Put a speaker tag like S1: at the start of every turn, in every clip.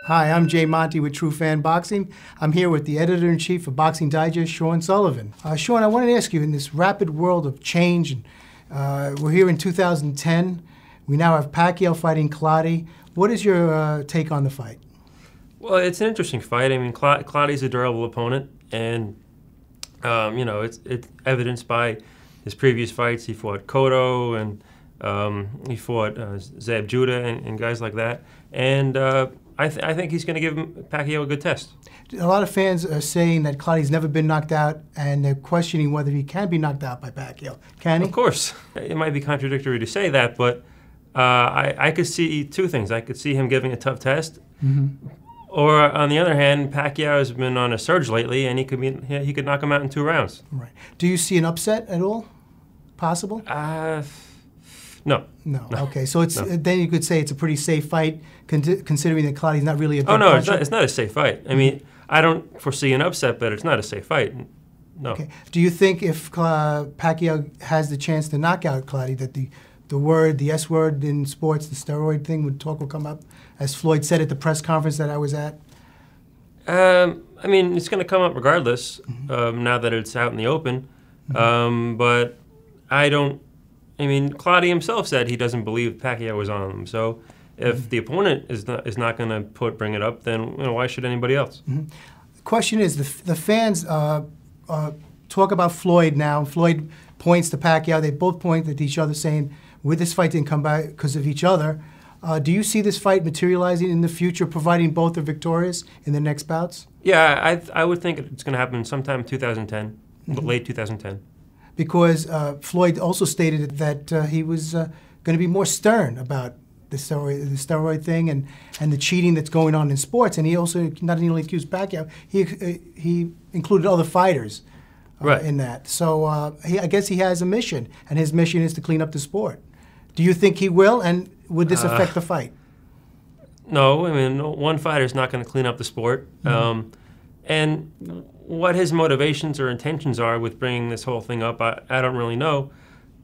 S1: Hi, I'm Jay Monte with True Fan Boxing. I'm here with the editor-in-chief of Boxing Digest, Sullivan. Sean, I wanted to ask you, in this rapid world of change, and we're here in 2010, we now have Pacquiao fighting Clottey. What is your take on the fight?
S2: Well, it's an interesting fight. I mean, Clottey's a durable opponent, and it's evidenced by his previous fights. He fought Cotto, and he fought Zab Judah and guys like that. And I think he's going to give Pacquiao a good test.
S1: A lot of fans are saying that Clottey's never been knocked out, and they're questioning whether he can be knocked out by Pacquiao. Can he?
S2: Of course. It might be contradictory to say that, but I could see two things. I could see him giving a tough test, or on the other hand, Pacquiao has been on a surge lately, and he could knock him out in 2 rounds. Right.
S1: Do you see an upset at all? Possible?
S2: No.
S1: No. Okay. So then you could say it's a pretty safe fight, considering that Clottey's not really a big
S2: no,
S1: puncher.
S2: it's not a safe fight. I mean, I don't foresee an upset, but it's not a safe fight. No.
S1: Okay. Do you think if Pacquiao has the chance to knock out Clottey, that the S word in sports, the steroid thing, will come up, as Floyd said at the press conference that I was at?
S2: I mean, it's going to come up regardless, now that it's out in the open. But I mean, Clottey himself said he doesn't believe Pacquiao was on him. So if the opponent is not going to bring it up, then why should anybody else?
S1: The question is, the fans talk about Floyd now. Floyd points to Pacquiao. They both point at each other, saying, "With this fight didn't come by because of each other." Do you see this fight materializing in the future, providing both are victorious in the next bouts?
S2: Yeah, I would think it's going to happen sometime 2010, late 2010.
S1: Because Floyd also stated that he was going to be more stern about the steroid thing and the cheating that's going on in sports. And he also not only accused Pacquiao, he included other fighters in that. So I guess he has a mission, and his mission is to clean up the sport. Do you think he will, and would this affect the fight?
S2: No, I mean, one fighter is not going to clean up the sport. And what his motivations or intentions are with bringing this whole thing up, I don't really know.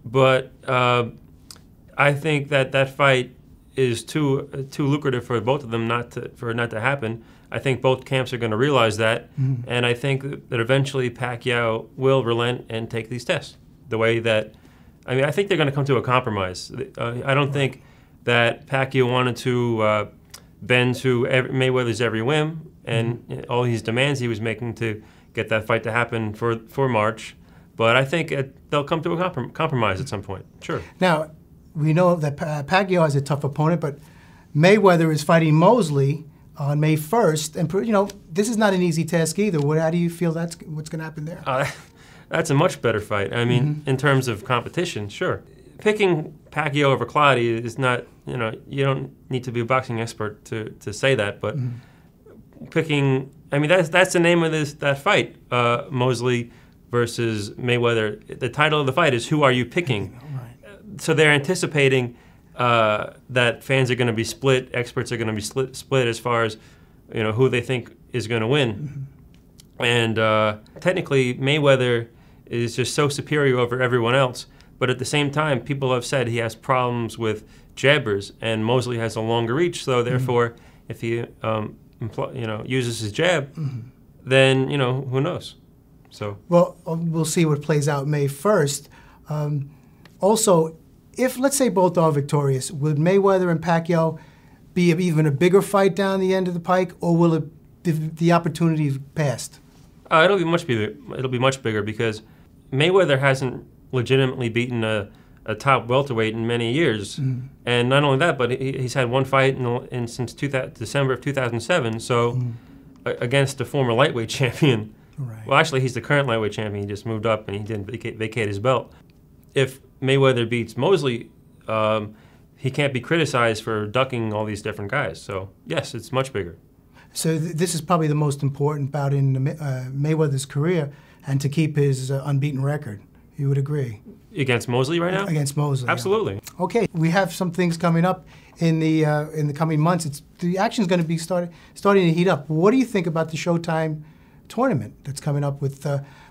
S2: But I think that fight is too lucrative for both of them for it not to happen. I think both camps are going to realize that, and I think that eventually Pacquiao will relent and take these tests. The way that, I mean, I think they're going to come to a compromise. I don't think that Pacquiao wanted to bend to Mayweather's every whim, and all his demands he was making to get that fight to happen for March. But I think they'll come to a compromise at some point. Sure. Now,
S1: we know that Pacquiao is a tough opponent, but Mayweather is fighting Mosley on May 1st, and this is not an easy task either. How do you feel what's going to happen there?
S2: That's a much better fight. I mean, in terms of competition, sure. Picking Pacquiao over Clottey is not, you don't need to be a boxing expert to say that, but picking, I mean, that's the name of that fight, Mosley versus Mayweather. The title of the fight is "Who Are You Picking?" Right. So they're anticipating that fans are going to be split, experts are going to be split as far as who they think is going to win. And technically, Mayweather is just so superior over everyone else. But at the same time, people have said he has problems with jabbers, and Mosley has a longer reach. So therefore, if he uses his jab, then who knows? So
S1: we'll see what plays out May 1st. Also, if let's say both are victorious, would Mayweather and Pacquiao be even a bigger fight down the end of the pike, or will the opportunity passed?
S2: It'll be much bigger. It'll be much bigger because Mayweather hasn't legitimately beaten a top welterweight in many years, and not only that, but he's had one fight since December of 2007. So against a former lightweight champion. Right. Well, actually, he's the current lightweight champion. He just moved up, and he didn't vacate his belt. If Mayweather beats Mosley, he can't be criticized for ducking all these different guys. So yes, it's much bigger.
S1: So this is probably the most important bout in Mayweather's career, and to keep his unbeaten record. You would agree?
S2: Against Mosley right now?
S1: Against Mosley.
S2: Absolutely.
S1: Yeah. Okay, we have some things coming up in the coming months. The action's going to be starting to heat up. What do you think about the Showtime tournament that's coming up?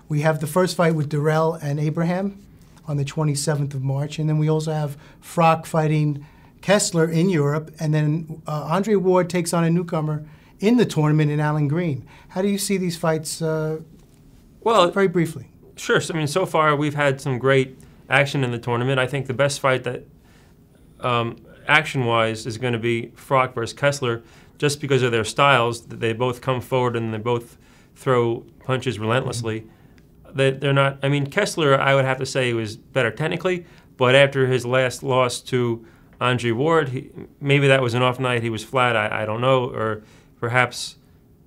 S1: We have the first fight with Durrell and Abraham on the 27th of March, and then we also have Froch fighting Kessler in Europe, and then Andre Ward takes on a newcomer in the tournament in Alan Green. How do you see these fights?
S2: Well,
S1: very briefly.
S2: Sure. I mean, so far we've had some great action in the tournament. I think the best fight that action-wise is going to be Froch versus Kessler, just because of their styles. They both come forward and they both throw punches relentlessly. They're not. I mean, Kessler, I would have to say, was better technically, but after his last loss to Andre Ward, maybe that was an off night. He was flat. I don't know, or perhaps,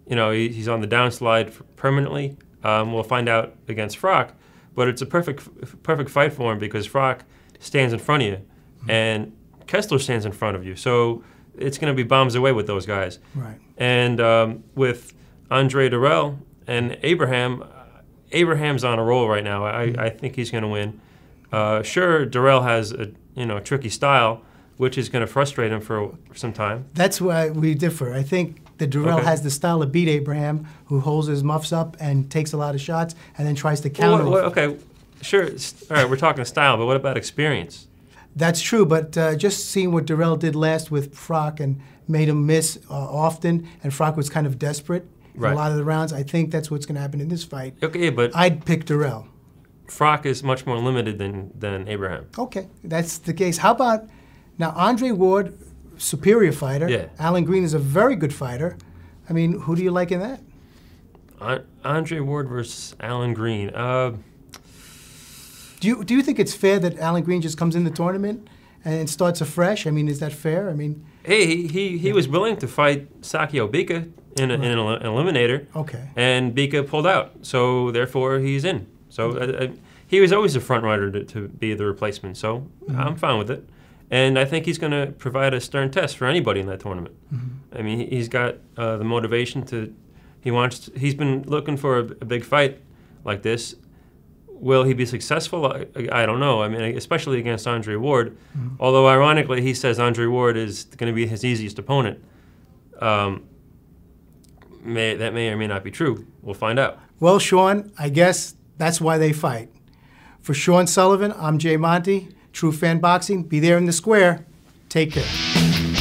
S2: he's on the downslide permanently. We'll find out against Froch, but it's a perfect fight for him because Froch stands in front of you, and Kessler stands in front of you. So it's going to be bombs away with those guys.
S1: Right.
S2: And with Andre Dirrell and Abraham's on a roll right now. I think he's going to win. Sure, Dirrell has a tricky style, which is going to frustrate him for some time.
S1: That's why we differ. I think that Dirrell has the style to beat Abraham, who holds his muffs up and takes a lot of shots and then tries to counter.
S2: Okay, sure. All right, we're talking style, but what about experience?
S1: That's true, but just seeing what Dirrell did last with Froch and made him miss often, and Froch was kind of desperate in a lot of the rounds, I think that's what's going to happen in this fight.
S2: Okay, but
S1: I'd pick Dirrell.
S2: Froch is much more limited than Abraham.
S1: Okay, that's the case. How about, now Andre Ward, superior fighter.
S2: Yeah.
S1: Alan Green is a very good fighter. I mean, who do you like in that?
S2: Andre Ward versus Alan Green.
S1: Do you think it's fair that Alan Green just comes in the tournament and starts afresh? I mean, is that fair? I mean,
S2: hey, he was willing to fight Sakio Bika in an eliminator.
S1: Okay.
S2: And Bika pulled out, so therefore he's in. So he was always a front runner to be the replacement. So I'm fine with it, and I think he's going to provide a stern test for anybody in that tournament. I mean, he's got the motivation to. He's been looking for a big fight like this. Will he be successful? I don't know. I mean, especially against Andre Ward. Although, ironically, he says Andre Ward is going to be his easiest opponent. That may or may not be true. We'll find out.
S1: Well, Sean, I guess that's why they fight. For Sean Sullivan, I'm Jay Monte. True Fan Boxing. Be there in the square. Take care.